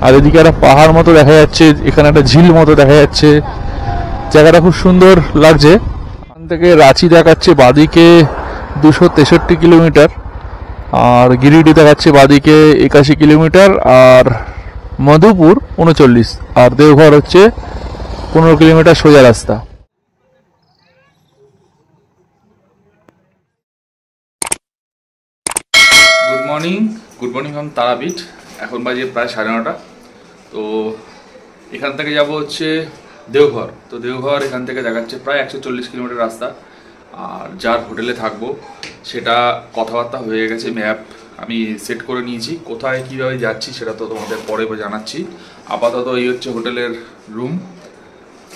আর এদিকে একটা পাহাড় মতো দেখা যাচ্ছে, এখানে একটা ঝিল মতো দেখা যাচ্ছে, জায়গাটা খুব সুন্দর লাগছে। এখান থেকে রাঁচি দেখাচ্ছে বাদিকে 263 কিলোমিটার, আর গিরিডি দেখাচ্ছে বাদিকে 81 কিলোমিটার, আর মধুপুর 39, আর দেওঘর হচ্ছে 15 কিলোমিটার সোজা রাস্তা। Good morning from Tarapith. এখন বাজে প্রায় 9:30। তো এখান থেকে যাব হচ্ছে দেওঘর। তো দেওঘর এখান থেকে দেখাচ্ছে প্রায় 140 কিলোমিটার রাস্তা। আর যার হোটেলে থাকবো সেটা কথাবার্তা হয়ে গেছে, ম্যাপ আমি সেট করে নিয়েছি, কোথায় কীভাবে যাচ্ছি সেটা তো তোমাদের পরে জানাচ্ছি। আপাতত এই হচ্ছে হোটেলের রুম,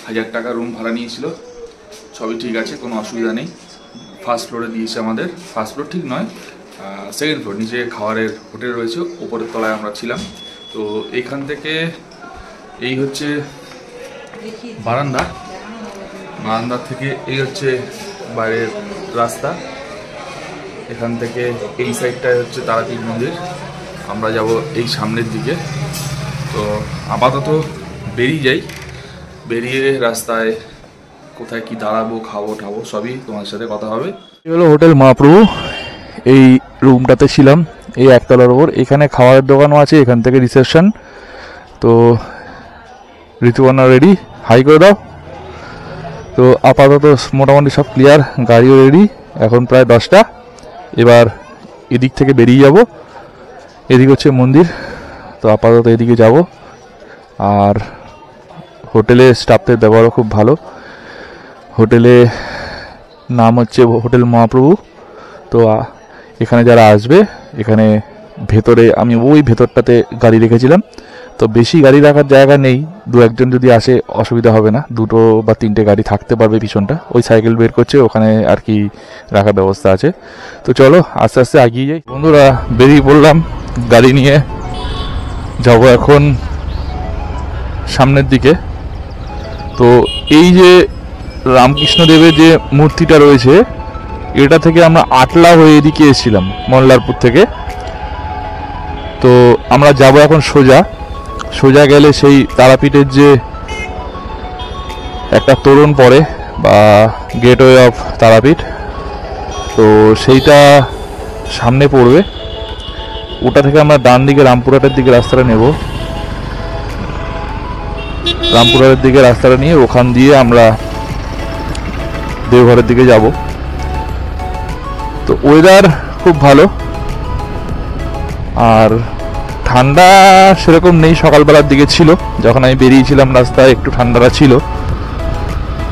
1000 টাকা রুম ভাড়া নিয়েছিল, সবই ঠিক আছে, কোনো অসুবিধা নেই। ফার্স্ট ফ্লোরে দিয়েছে আমাদের, ফার্স্ট ফ্লোর ঠিক নয়, সেকেন্ড ফ্লোর, নিচে খাবারের হোটেল রয়েছে, উপরের তলায় আমরা ছিলাম। তো এইখান থেকে এই হচ্ছে বারান্দা থেকে এই হচ্ছে বাইরের রাস্তা। এখান থেকে এই সাইডটায় হচ্ছে তারাপীঠ মন্দির, আমরা যাব এই সামনের দিকে। তো আপাতত বেরিয়ে যাই, বেরিয়ে রাস্তায় কোথায় কি দাঁড়াবো, খাবো ঠাবো সবই তোমাদের সাথে কথা হবে। এই হলো হোটেল মহাপ্রভু, এই রুমটাতে ছিলাম এই একতলার ওপর। এখানে খাওয়ারের দোকানও আছে, এখান থেকে রিসেপশন। তো ঋতুপর্ণা রেডি, হাই করে দাও। তো আপাতত মোটামুটি সব ক্লিয়ার, গাড়িও রেডি, এখন প্রায় 10টা। এবার এদিক থেকে বেরিয়ে যাব, এদিক হচ্ছে মন্দির। তো আপাতত এদিকে যাব। আর হোটেলে স্টাফদের ব্যবহারও খুব ভালো। হোটেলে নাম হচ্ছে হোটেল মহাপ্রভু। তো এখানে যারা আসবে, এখানে ভেতরে আমি ওই ভেতরটাতে গাড়ি রেখেছিলাম, তো বেশি গাড়ি রাখার জায়গা নেই, 2-1 জন যদি আসে অসুবিধা হবে না, 2 বা 3টে গাড়ি থাকতে পারবে পিছনটা। ওই সাইকেল বের করছে, ওখানে আর কি রাখার ব্যবস্থা আছে। তো চলো আস্তে আস্তে এগিয়ে যাই। বন্ধুরা বেরিয়ে পড়লাম গাড়ি নিয়ে, যাব এখন সামনের দিকে। তো এই যে রামকৃষ্ণদেবের যে মূর্তিটা রয়েছে, এটা থেকে আমরা আটলা হয়ে এদিকে এসেছিলাম মল্লারপুর থেকে। তো আমরা যাব এখন সোজা গেলে সেই তারাপীঠের যে একটা তোরণ পড়ে বা গেটওয়ে অফ তারাপীঠ, তো সেইটা সামনে পড়বে। ওটা থেকে আমরা ডান দিকে রামপুরহাটের দিকে রাস্তাটা নেব, রামপুরহাটের দিকে রাস্তাটা নিয়ে ওখান দিয়ে আমরা দেওঘরের দিকে যাব। তো ওয়েদার খুব ভালো, আর ঠান্ডা সেরকম নেই, সকালবেলার দিকে ছিল যখন আমি বেরিয়েছিলাম, রাস্তায় একটু ঠান্ডাটা ছিল।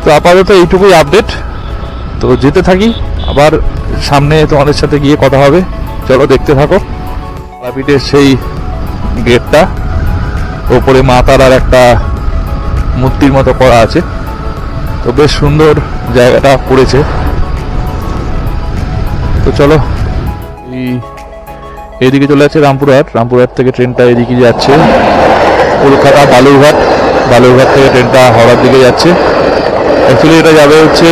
তো আপাতত এইটুকুই আপডেট। তো যেতে থাকি, আবার সামনে তোমাদের সাথে গিয়ে কথা হবে, চলো দেখতে থাকো। তারাপীঠের সেই গেটটা, ওপরে মা তারার একটা মূর্তির মতো করা আছে, তো বেশ সুন্দর জায়গাটা পড়েছে। তো চলো এইদিকে চলে যাচ্ছে রামপুরহাট থেকে ট্রেনটা এদিকে যাচ্ছে কলকাতা বালুরঘাট থেকে ট্রেনটা হাওড়ার দিকে যাচ্ছে। অ্যাকচুয়ালি এটা যাবে হচ্ছে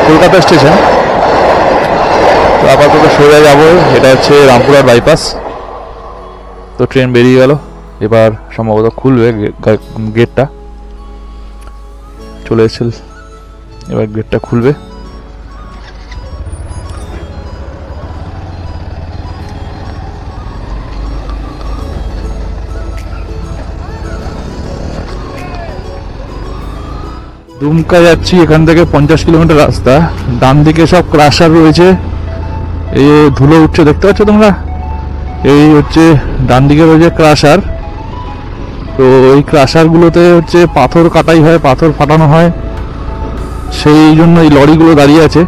কলকাতা স্টেশন। তো আপাতত সোজা যাবো, এটা হচ্ছে রামপুরহাট বাইপাস। তো ট্রেন বেরিয়ে গেল, এবার সম্ভবত খুলবে গেটটা, চলে এসেছে, এবার গেটটা খুলবে। দুমকা যাচ্ছি, এখান থেকে 50 কিলোমিটার রাস্তা। ডান দিকে সব ক্রাশার রয়েছে, এই ধুলো উঠছে দেখতে পাচ্ছ তোমরা, এই হচ্ছে ডান দিকে রয়েছে ক্রাশার। তো এই ক্রাশারগুলোতে হচ্ছে পাথর কাটাই হয়, পাথর ফাটানো হয়, সেই জন্য এই লরিগুলো দাঁড়িয়ে আছে।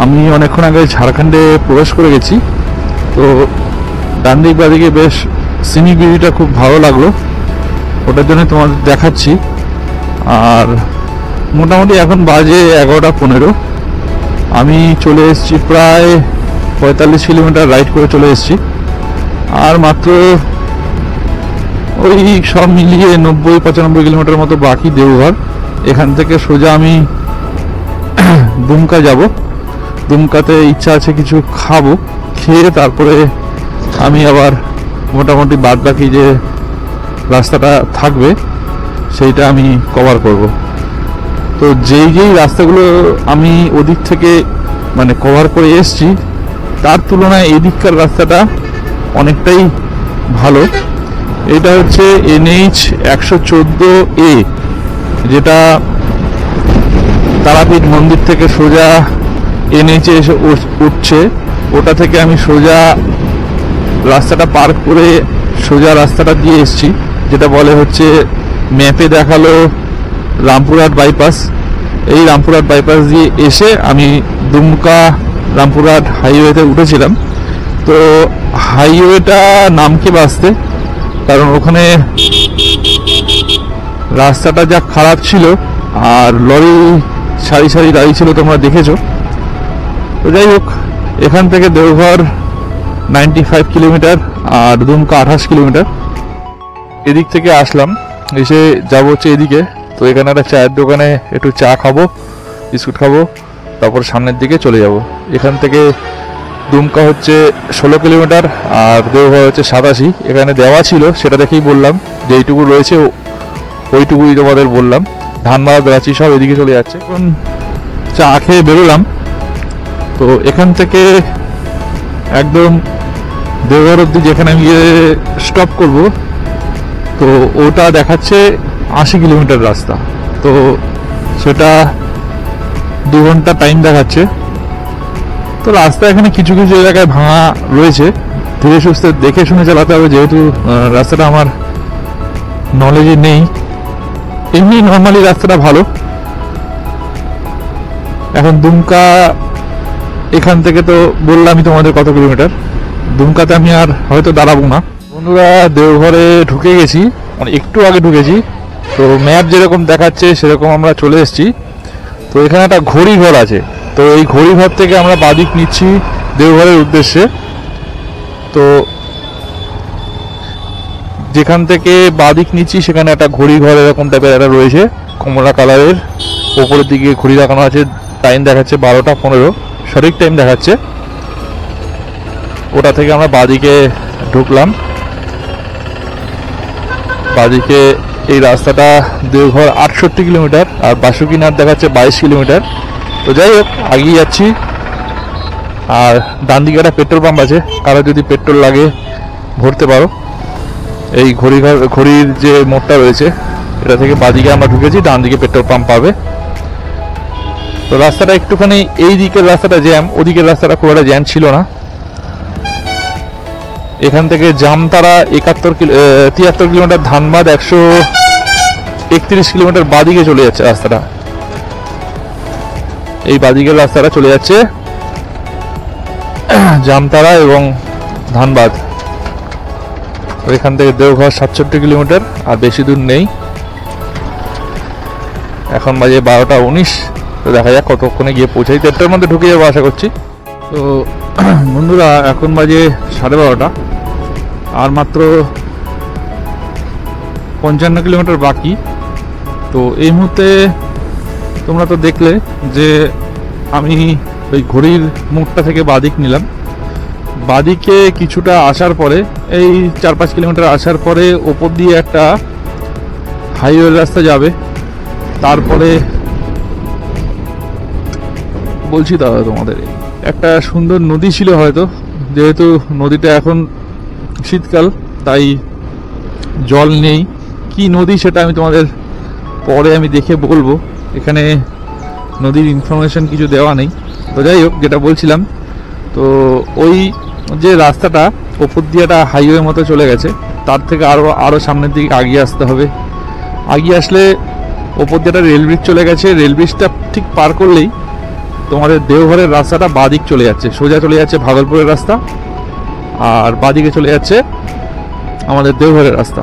আমি অনেকক্ষণ আগে ঝাড়খণ্ডে প্রবেশ করে গেছি। তো ডান দিক বাদিকে বেশ সিনিক ভিউটা খুব ভালো লাগলো, ওটার জন্য তোমাদের দেখাচ্ছি। আর মোটামুটি এখন বাজে 11:15, আমি চলে এসেছি প্রায় 45 কিলোমিটার রাইড করে চলে এসেছি। আর মাত্র ওই সব মিলিয়ে 90-95 কিলোমিটার মতো বাকি দেওঘর। এখান থেকে সোজা আমি দুমকা যাব। দুমকাতে ইচ্ছা আছে কিছু খাবো, খেয়ে তারপরে আমি আবার মোটামুটি বাদ বাকি যে রাস্তাটা থাকবে সেইটা আমি কভার করব। তো যেই রাস্তাগুলো আমি ওদিক থেকে মানে কভার করে এসছি তার তুলনায় এই দিককার রাস্তাটা অনেকটাই ভালো। এটা হচ্ছে NH 114A, যেটা তারাপীঠ মন্দির থেকে সোজা NH এসে উঠছে। ওটা থেকে আমি সোজা রাস্তাটা পার করে সোজা রাস্তাটা দিয়ে এসছি, যেটা বলে হচ্ছে ম্যাপে দেখালো রামপুরহাট বাইপাস। এই রামপুরহাট বাইপাস দিয়ে এসে আমি দুমকা রামপুরহাট হাইওয়েতে উঠেছিলাম। তো হাইওয়েটা নামকে বাঁচতে, কারণ ওখানে রাস্তাটা যা খারাপ ছিল আর লরি সারি সারি গাড়ি ছিল, তোমরা দেখেছো। তো যাই হোক, এখান থেকে দেওঘর 95 কিলোমিটার আর দুমকা 28 কিলোমিটার। এদিক থেকে আসলাম, এসে যাবো হচ্ছে এদিকে। তো এখানে একটা চায়ের দোকানে একটু চা খাবো, বিস্কুট খাবো, তারপর সামনের দিকে চলে যাব। এখান থেকে দুমকা হচ্ছে 16 কিলোমিটার আর দেওঘর হচ্ছে 87। এখানে দেওয়া ছিল, সেটা দেখেই বললাম যে এইটুকু রয়েছে, ওইটুকুই তোমাদের বললাম। ধানবাদ রাঁচি সব এদিকে চলে যাচ্ছে। এখন চা খেয়ে বেরোলাম। তো এখান থেকে একদম দেওঘর অব্দি যেখানে আমি স্টপ করব, তো ওটা দেখাচ্ছে 80 কিলোমিটার রাস্তা। তো সেটা 2 ঘন্টা টাইম দেখাচ্ছে। তো রাস্তা এখানে কিছু কিছু জায়গায় ভাঙা রয়েছে, ধীরে সুস্থে দেখে শুনে চালাতে হবে, যেহেতু রাস্তাটা আমার নলেজে নেই। এমনি নর্মালি রাস্তাটা ভালো। এখন দুমকা এখান থেকে তো বললামই তোমাদের কত কিলোমিটার। দুমকাতে আমি আর হয়তো দাঁড়াবো না। বন্ধুরা, দেওঘরে ঢুকে গেছি, মানে একটু আগে ঢুকেছি। তো ম্যাপ যেরকম দেখাচ্ছে সেরকম আমরা চলে এসেছি। তো এখানে একটা ঘড়িঘর আছে। তো এই ঘড়িঘর থেকে আমরা বাদিক নিচ্ছি দেওঘরের উদ্দেশ্যে। তো যেখান থেকে বাদিক নিচ্ছি সেখানে একটা ঘড়িঘর এরকম টাইপের একটা রয়েছে, কমলা কালারের, ওপরের দিকে ঘড়ি লাগানো আছে। টাইম দেখাচ্ছে 12টা 15, সঠিক টাইম দেখাচ্ছে। ওটা থেকে আমরা বাদিকে ঢুকলাম। বাদিকে এই রাস্তাটা দেওঘর 68 কিলোমিটার আর বাসুকিনাথ দেখাচ্ছে 22 কিলোমিটার। তো যাই হোক, আগিয়ে যাচ্ছি। আর ডান দিকে একটা পেট্রোল পাম্প আছে, কারো যদি পেট্রোল লাগে ভরতে পারো। এই ঘড়ির যে মোড়টা রয়েছে এটা থেকে বাদিকে আমরা ঢুকেছি, ডান দিকে পেট্রোল পাম্প পাবে। তো রাস্তাটা একটুখানি, এই দিকের রাস্তাটা জ্যাম, ওদিকের রাস্তাটা খুব একটা জ্যাম ছিল না। এখান থেকে জামতারা 73 কিলোমিটার, ধানবাদ 131 কিলোমিটার বাদিকে চলে যাচ্ছে রাস্তাটা। এই বাদিকের রাস্তাটা চলে যাচ্ছে জামতারা এবং ধানবাদ। তো এখান থেকে দেওঘর 67 কিলোমিটার, আর বেশি দূর নেই। এখন বাজে 12টা 19। তো দেখা যাক কতক্ষণে গিয়ে পৌঁছাই। 1:30টার মধ্যে ঢুকে যাবো আশা করছি। তো বন্ধুরা, এখন বাজে 12:30, আর মাত্র 55 কিলোমিটার বাকি। তো এই মুহূর্তে তোমরা তো দেখলে যে আমি ওই ঘড়ির মুখটা থেকে বাদিক নিলাম। বাদিকে কিছুটা আসার পরে, এই 4-5 কিলোমিটার আসার পরে ওপর দিয়ে একটা হাইওয়ে রাস্তা যাবে। তারপরে বলছি দাদা তোমাদের, একটা সুন্দর নদী ছিল হয়তো, যেহেতু নদীটা এখন শীতকাল তাই জল নেই। কি নদী সেটা আমি তোমাদের পরে দেখে বলবো। এখানে নদীর ইনফরমেশন কিছু দেওয়া নেই। তো যাই হোক, যেটা বলছিলাম, তো ওই যে রাস্তাটা ওপর দিয়ে একটা হাইওয়ে মতো চলে গেছে, তার থেকে আরও সামনের দিকে আগিয়ে আসতে হবে। আগিয়ে আসলে ওপর দিয়ে একটা রেল ব্রিজ চলে গেছে। রেল ব্রিজটা ঠিক পার করলেই তোমাদের দেওঘরের রাস্তাটা বাদিক চলে যাচ্ছে, সোজা চলে যাচ্ছে ভাগলপুরের রাস্তা, আর বাদিকে চলে যাচ্ছে আমাদের দেওঘরের রাস্তা।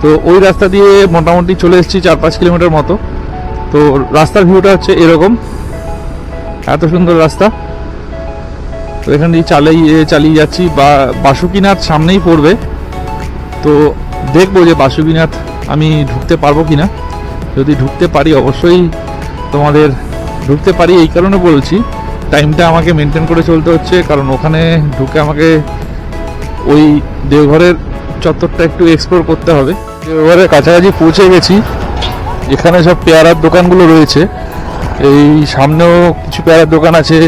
তো ওই রাস্তা দিয়ে মোটামুটি চলে এসেছি 4-5 কিলোমিটার মতো। তো রাস্তার ভিউটা হচ্ছে এরকম, এত সুন্দর রাস্তা। তো এখান দিয়ে চালিয়ে যাচ্ছি। বাসুকিনাথ সামনেই পড়বে। তো দেখবো যে বাসুকিনাথ আমি ঢুকতে পারবো কিনা। যদি ঢুকতে পারি অবশ্যই তোমাদের, ঢুকতে পারি এই কারণে বলছি, টাইমটা আমাকে মেনটেন করে চলতে হচ্ছে, কারণ ওখানে ঢুকে আমাকে ওই দেওঘরের চত্বরটা একটু এক্সপ্লোর করতে হবে। এবারে কাছাকাছি পৌঁছে গেছি। এখানে সব পেয়ারার দোকানগুলো রয়েছে, এই সামনেও কিছু পেয়ারার দোকান আছে,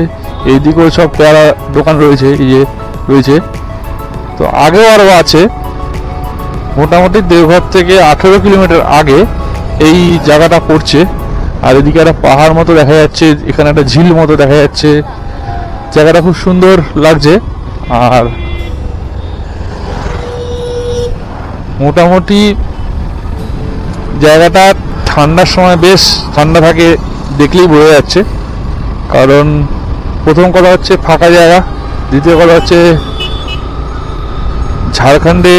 এইদিকেও সব পেয়ারা দোকান রয়েছে, এই যে রয়েছে। তো আগেও আরও আছে, মোটামুটি দেওঘর থেকে 18 কিলোমিটার আগে এই জায়গাটা পড়ছে। আর এদিকে একটা পাহাড় মতো দেখা যাচ্ছে, এখানে একটা ঝিল মতো দেখা যাচ্ছে, জায়গাটা খুব সুন্দর লাগছে। আর মোটামুটি জায়গাটা ঠান্ডার সময় বেশ ঠান্ডা থাকে, দেখলেই বোঝা যাচ্ছে। কারণ প্রথম কথা হচ্ছে ফাঁকা জায়গা, দ্বিতীয় কথা হচ্ছে ঝাড়খণ্ডে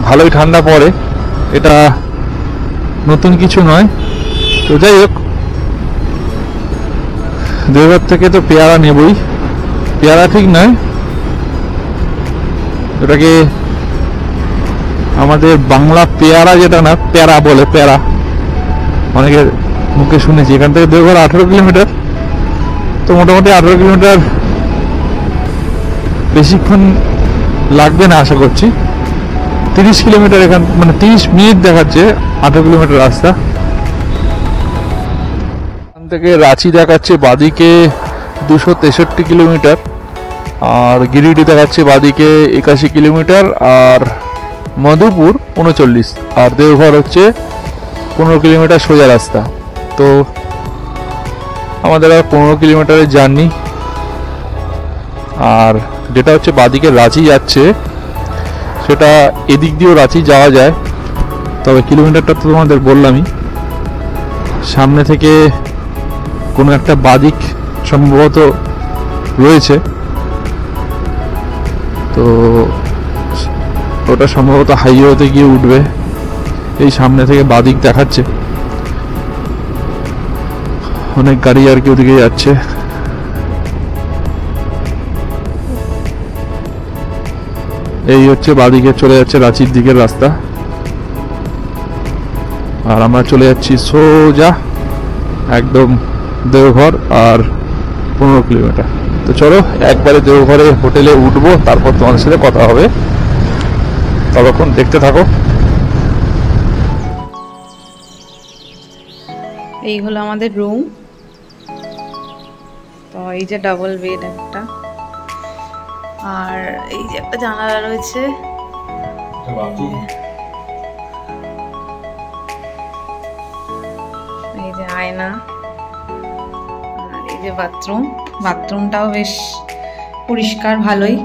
ভালোই ঠান্ডা পড়ে, এটা নতুন কিছু নয়। তো যাই হোক, দেওঘর থেকে তো পেয়ারা নেবই, পেয়ারা ঠিক নয়, এটাকে আমাদের বাংলা পেয়ারা যেটা না, প্যারা বলে, প্যারা অনেকের মুখে শুনেছি। এখান থেকে দেওঘর 18 কিলোমিটার, তো মোটামুটি 18 কিলোমিটার বেশিক্ষণ লাগবে না আশা করছি। 30 কিলোমিটার এখান, মানে 30 মিনিট দেখাচ্ছে 18 কিলোমিটার রাস্তা। এখান থেকে রাঁচি দেখাচ্ছে বাদিকে 263 কিলোমিটার, আর গিরিডি দেখাচ্ছে বাদিকে 81 কিলোমিটার, আর মধুপুর 39, আর দেওঘর হচ্ছে 15 কিলোমিটার সোজা রাস্তা। তো আমাদের আর 15 কিলোমিটারের জার্নি। আর যেটা হচ্ছে বাদিকে রাঁচি যাচ্ছে, সেটা এদিক দিয়েও রাঁচি যাওয়া যায়, তবে কিলোমিটারটা তো তোমাদের বললামই। সামনে থেকে কোনো একটা বাদিক সম্ভবত রয়েছে, তো ওটা সম্ভবত হাইওয়েতে গিয়ে উঠবে। এই সামনে থেকে বাদিক দেখাচ্ছে, অনেক গাড়ি আর কি ওদিকে যাচ্ছে। এই হচ্ছে বাদিকে চলে যাচ্ছে রাঁচির দিকের রাস্তা, আর আমরা চলে যাচ্ছি সোজা একদম দেওঘর, আর 15 কিলোমিটার। তো চলো একবারে দেওঘরে হোটেলে উঠবো, তারপর তোমাদের সাথে কথা হবে, ততক্ষণ দেখতে থাকো। এই হলো আমাদের রুম। তো এই যে ডাবল বেড একটা, আর এই যে একটা জানালা রয়েছে, এই যে আয়না, আর এই যে বাথরুম। বাথরুমটাও বেশ পরিষ্কার, ভালোই।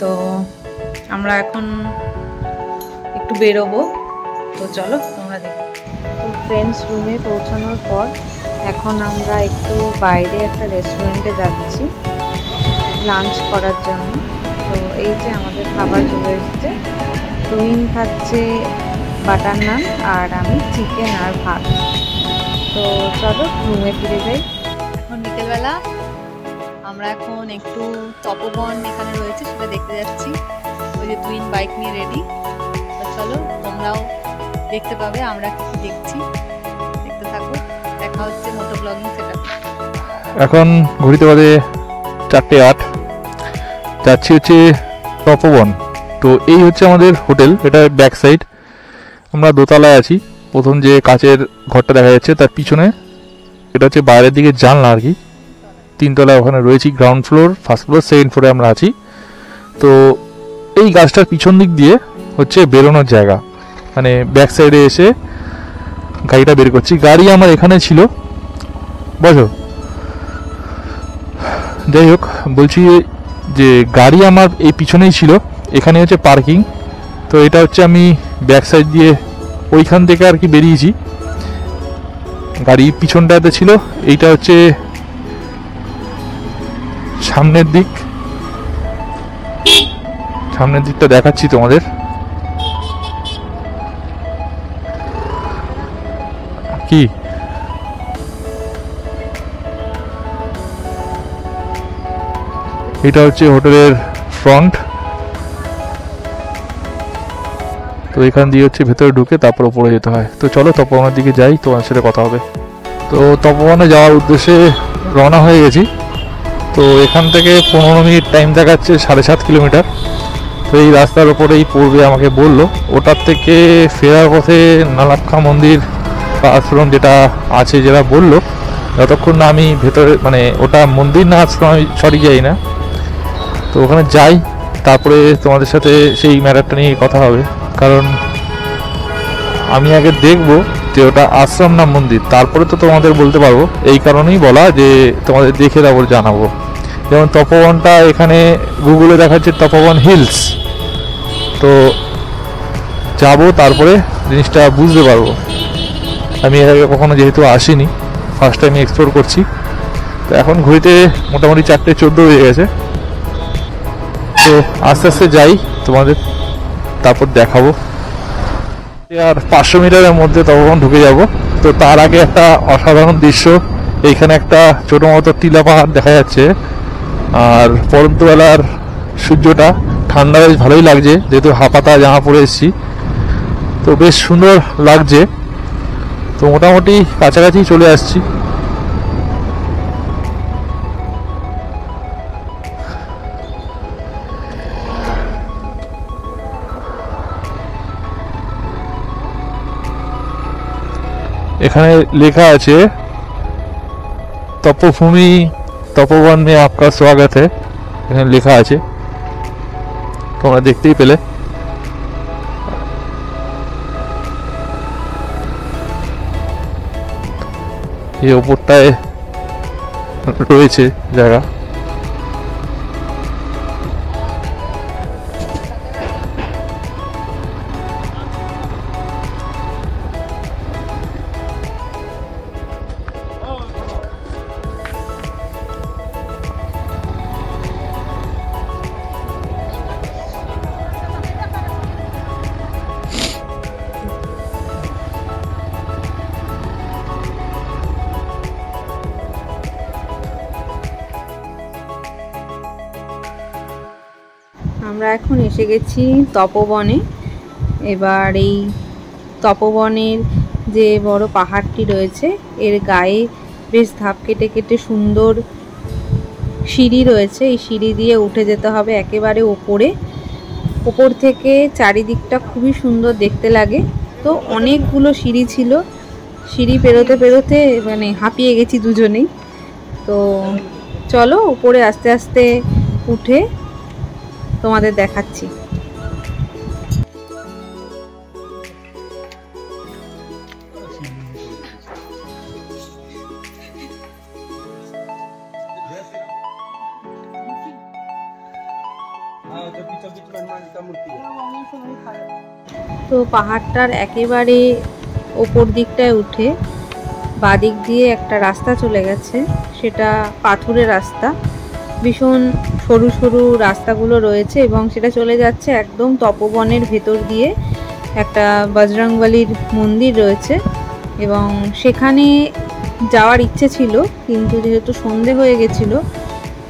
তো আমরা এখন একটু বেরোবো, তো চলো তোমরা দেখো। তো ফ্রেন্ডস রুমে পৌঁছানোর পর এখন আমরা একটু বাইরে একটা রেস্টুরেন্টে যাচ্ছি লাঞ্চ করার জন্য। তো এই যে আমাদের খাবার চলে এসেছে, তুহিন খাচ্ছে বাটার নান, আর আমি চিকেন আর ভাত। তো চলো রুমে ফিরে যাই। এখন বিকেলবেলা, আমরা এখন একটু তপবন এখানে রয়েছে সেটা দেখতে যাচ্ছি। ওই যে তুহিন বাইক নিয়ে রেডি। তো চলো তোমরাও দেখতে পাবে আমরা কি দেখছি, দেখতে থাকো। দেখা হচ্ছে মোটো ব্লগিং সেটা। এখন ঘড়িতে বাজে 4:08, যাচ্ছি হচ্ছে তপবন। তো এই হচ্ছে আমাদের হোটেল, এটা ব্যাক সাইড। আমরা দোতলায় আছি, প্রথম যে কাচের ঘরটা দেখা যাচ্ছে তার পিছনে এটা হচ্ছে বাইরের দিকে জানলা আর কি। 3 তলায় ওখানে রয়েছি, ground floor, first floor, second ফ্লোরে আমরা আছি। তো এই গাছটার পিছন দিক দিয়ে হচ্ছে বেরোনোর জায়গা, মানে ব্যাক সাইডে এসে গাড়িটা বের করছি। গাড়ি আমার এখানে ছিল, বসো। যাই হোক, বলছি যে গাড়ি আমার এই পিছনেই ছিল, এখানে হচ্ছে পার্কিং। তো এটা হচ্ছে আমি ব্যাক সাইড দিয়ে ওইখান থেকে আর কি বেরিয়েছি, গাড়ি পিছনটাতে ছিল। এইটা হচ্ছে সামনের দিক, সামনের দিকটা দেখাচ্ছি তোমাদের। কি এটা হচ্ছে হোটেলের ফ্রন্ট। তো এখান দিয়ে হচ্ছে ভেতরে ঢুকে তারপর উপরে যেতে হয়। তো চলো তপবনের দিকে যাই, তোমার সাথে কথা হবে। তো তপবনে যাওয়ার উদ্দেশ্যে রওনা হয়ে গেছি। তো এখান থেকে 15 মিনিট টাইম দেখাচ্ছে, 7.5 কিলোমিটার। তো এই রাস্তার ওপরেই পড়বে আমাকে বললো। ওটার থেকে ফেরার পথে নালাক্ষা মন্দির বা আশ্রম যেটা আছে যেটা বললো, যতক্ষণ না আমি ভেতরে মানে ওটা মন্দির না আশ্রম আমি সঠিক যাই না, তো ওখানে যাই তারপরে তোমাদের সাথে সেই ম্যাটারটা নিয়ে কথা হবে। কারণ আমি আগে দেখবো যে ওটা আশ্রম না মন্দির, তারপরে তো তোমাদের বলতে পারবো। এই কারণেই বলা যে তোমাদের দেখে তারপর জানাবো। যেমন তপবনটা এখানে গুগলে দেখাচ্ছে তপবন হিলস, তো যাবো তারপরে জিনিসটা বুঝতে পারবো। আমি এর আগে কখনো যেহেতু আসিনি, ফার্স্ট টাইম এক্সপ্লোর করছি। তো এখন ঘুরিতে মোটামুটি 4:14 হয়ে গেছে। তো আস্তে আস্তে যাই, তোমাদের তারপর দেখাবো। আর 500 মিটারের মধ্যে তখন ঢুকে যাব। তো তার আগে একটা অসাধারণ দৃশ্য, এইখানে একটা ছোটো মতো টিলা পাহাড় দেখা যাচ্ছে। আর পরন্তবেলার সূর্যটা ঠান্ডা বেশ ভালোই লাগছে, যেহেতু হাফাতা জামা পরে এসেছি, তো বেশ সুন্দর লাগছে। তো মোটামুটি কাছাকাছি চলে আসছি। এখানে লেখা আছে তপভূমি তপবন মে আপকা স্বাগত है, এখানে লেখা আছে, তোমরা দেখতেই পেলে। এই ওপরটায় রয়েছে জায়গা। আমরা এখন এসে গেছি তপবনে। এবার এই তপবনের যে বড় পাহাড়টি রয়েছে এর গায়ে বেশ ধাপ কেটে কেটে সুন্দর সিঁড়ি রয়েছে। এই সিঁড়ি দিয়ে উঠে যেতে হবে একেবারে ওপরে। ওপর থেকে চারিদিকটা খুবই সুন্দর দেখতে লাগে। তো অনেকগুলো সিঁড়ি ছিল, সিঁড়ি পেরোতে পেরোতে মানে হাঁপিয়ে গেছি দুজনেই। তো চলো উপরে আস্তে আস্তে উঠে তোমাদের দেখাচ্ছি। তো পাহাড়টার একেবারে ওপর দিকটায় উঠে বাদিক দিয়ে একটা রাস্তা চলে গেছে, সেটা পাথুরে রাস্তা। ভীষণ সরু সরু রাস্তাগুলো রয়েছে এবং সেটা চলে যাচ্ছে একদম তপবনের ভেতর দিয়ে। একটা বজরংবলীর মন্দির রয়েছে এবং সেখানে যাওয়ার ইচ্ছে ছিল, কিন্তু যেহেতু সন্ধে হয়ে গেছিলো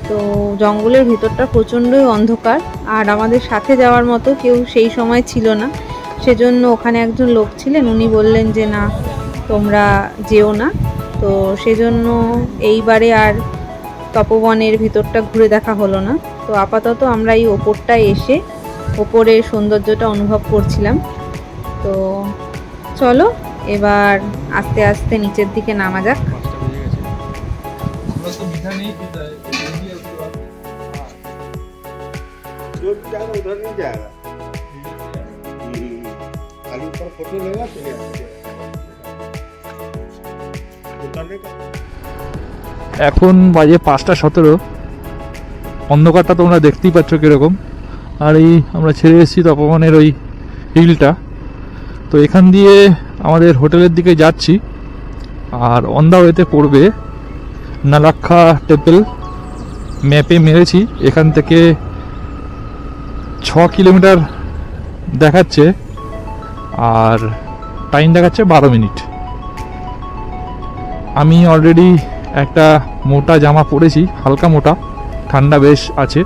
তো জঙ্গলের ভেতরটা প্রচণ্ডই অন্ধকার, আর আমাদের সাথে যাওয়ার মতো কেউ সেই সময় ছিল না। সেজন্য ওখানে একজন লোক ছিলেন, উনি বললেন যে না তোমরা যেও না। তো সেজন্য এইবারে আর তপবনের ভেতরটা ঘুরে দেখা হলো না। তো আপাতত আমরা এই ওপরটায় এসে ওপরের সৌন্দর্যটা অনুভব করছিলাম। তো চলো এবার আস্তে আস্তে নিচের দিকে নামা যাক। এখন বাজে 5:17। অন্ধকারটা তোমরা দেখতেই পাচ্ছ কিরকম। আর এই আমরা ছেড়ে এসেছি তপবনের ওই হিলটা। তো এখান দিয়ে আমাদের হোটেলের দিকে যাচ্ছি। আর অন দা ওয়েতে পড়বে নালাক্ষা টেম্পল। ম্যাপে মেরেছি, এখান থেকে 6 কিলোমিটার দেখাচ্ছে আর টাইম দেখাচ্ছে 12 মিনিট। আমি অলরেডি একটা মোটা জামা পরেছি, হালকা মোটা, ঠান্ডা বেশ আছে।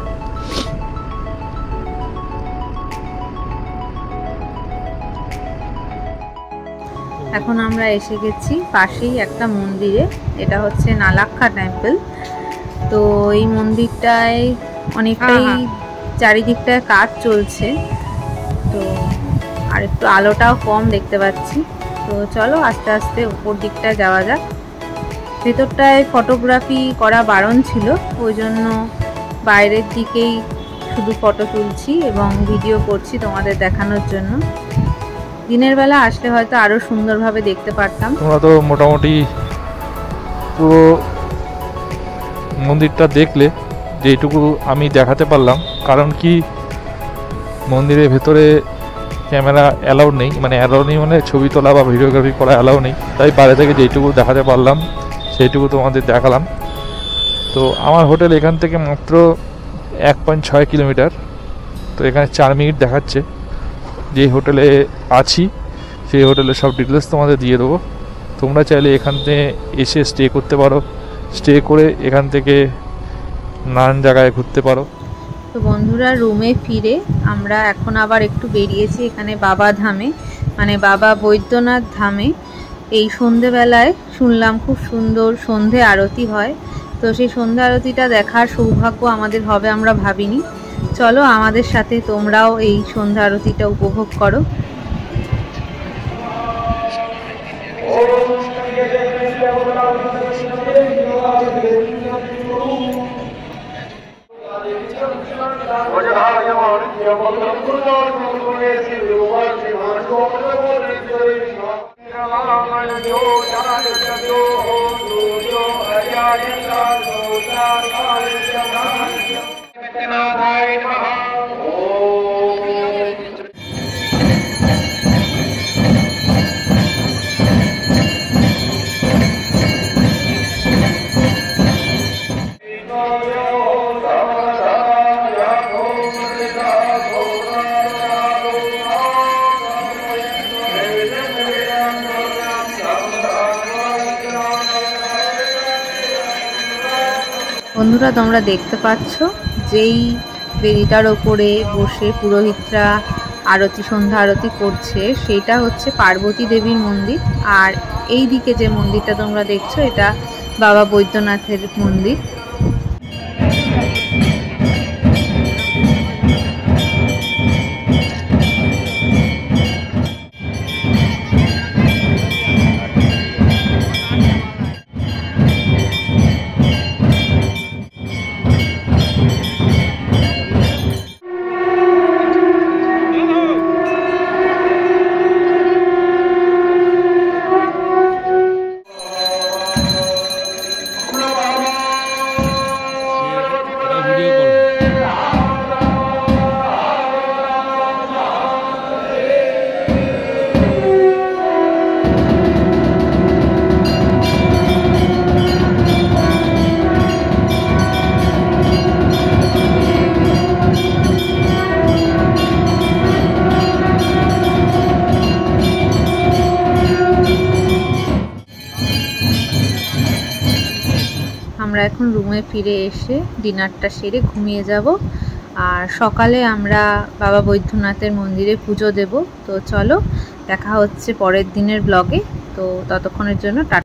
এখন আমরা এসে গেছি পাশেই একটা মন্দিরে, এটা হচ্ছে নালাক্ষা টেম্পল। তো এই মন্দিরটায় অনেকটাই চারিদিকটায় কাজ চলছে, তো আর একটু আলোটাও কম দেখতে পাচ্ছি। তো চলো আস্তে আস্তে উপর দিকটা যাওয়া যাক। ভেতরটায় ফটোগ্রাফি করা বারণ ছিল, ওই জন্য বাইরের দিকেই শুধু ফটো তুলছি এবং ভিডিও করছি তোমাদের দেখানোর জন্য। দিনের বেলা আসলে হয়তো আরো সুন্দরভাবে দেখতে পারতাম। তোমরা তো মোটামুটি পুরো মন্দিরটা দেখলে, যেটুকু আমি দেখাতে পারলাম। কারণ কি, মন্দিরের ভেতরে ক্যামেরা অ্যালাউ নেই, মানে ছবি তোলা বা ভিডিওগ্রাফি করা অ্যালাউ নেই। তাই বাইরে থেকে যেটুকু দেখাতে পারলাম সেইটুকু তোমাদের দেখালাম। তো আমার হোটেল এখান থেকে মাত্র 1.6 কিলোমিটার। তো এখানে 4 মিনিট দেখাচ্ছে। যে হোটেলে আছি সেই হোটেলের সব ডিটেলস তোমাদের দিয়ে দেবো। তোমরা চাইলে এখান থেকে এসে স্টে করতে পারো, স্টে করে এখান থেকে নানান জায়গায় ঘুরতে পারো। তো বন্ধুরা, রুমে ফিরে আমরা এখন আবার একটু বেরিয়েছি এখানে বাবা ধামে, মানে বাবা বৈদ্যনাথ ধামে। এই সন্ধেবেলায় শুনলাম খুব সুন্দর সন্ধে আরতি হয়। তো সেই সন্ধে আরতিটা দেখার সৌভাগ্য আমাদের হবে আমরা ভাবিনি। চলো আমাদের সাথে তোমরাও এই সন্ধে আরতিটা উপভোগ করো। বন্ধুরা, তোমরা দেখতে পাচ্ছ যেই বেদিটার ওপরে বসে পুরোহিতরা আরতি, সন্ধ্যা আরতি করছে, সেটা হচ্ছে পার্বতী দেবীর মন্দির। আর এই দিকে যে মন্দিরটা তোমরা দেখছো, এটা বাবা বৈদ্যনাথের মন্দির। আমরা এখন রুমে ফিরে এসে ডিনারটা সেরে ঘুমিয়ে যাব। আর সকালে আমরা বাবা বৈদ্যনাথের মন্দিরে পুজো দেব। তো চলো দেখা হচ্ছে পরের দিনের ব্লগে। তো ততক্ষণের জন্য টাটা।